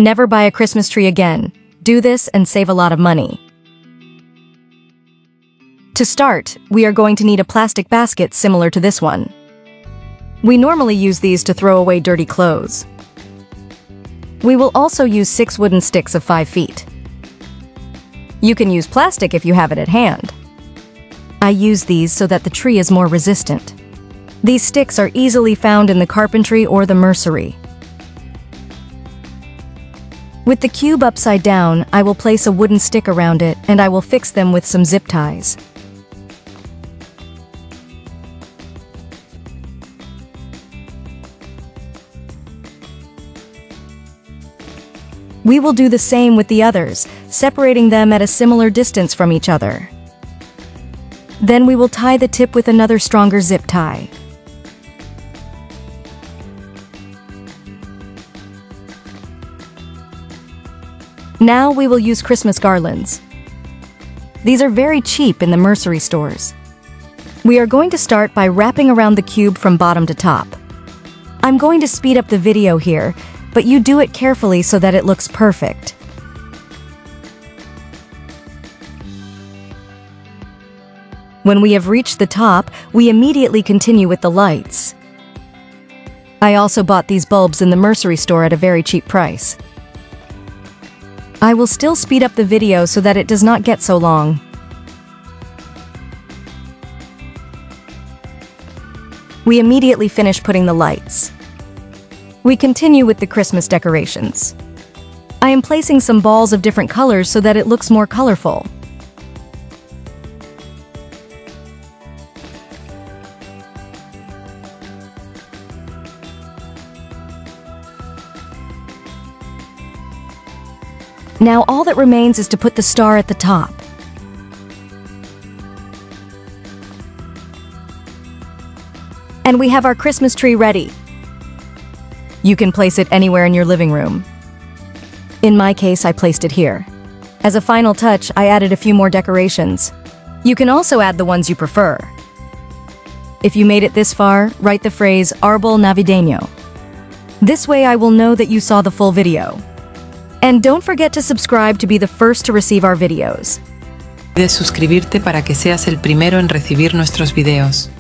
Never buy a Christmas tree again. Do this and save a lot of money. To start, we are going to need a plastic basket similar to this one. We normally use these to throw away dirty clothes. We will also use 6 wooden sticks of 5 feet. You can use plastic if you have it at hand. I use these so that the tree is more resistant. These sticks are easily found in the carpentry or the mercery. With the cube upside down, I will place a wooden stick around it and I will fix them with some zip ties. We will do the same with the others, separating them at a similar distance from each other. Then we will tie the tip with another stronger zip tie. Now we will use Christmas garlands. These are very cheap in the mercery stores. We are going to start by wrapping around the cube from bottom to top. I'm going to speed up the video here, but you do it carefully so that it looks perfect. When we have reached the top, we immediately continue with the lights. I also bought these bulbs in the mercery store at a very cheap price. I will still speed up the video so that it does not get so long. We immediately finish putting the lights. We continue with the Christmas decorations. I am placing some balls of different colors so that it looks more colorful. Now all that remains is to put the star at the top. And we have our Christmas tree ready. You can place it anywhere in your living room. In my case, I placed it here. As a final touch, I added a few more decorations. You can also add the ones you prefer. If you made it this far, write the phrase Árbol Navideño. This way I will know that you saw the full video. And don't forget to subscribe to be the first to receive our videos. De suscribirte para que seas el primero en recibir nuestros videos.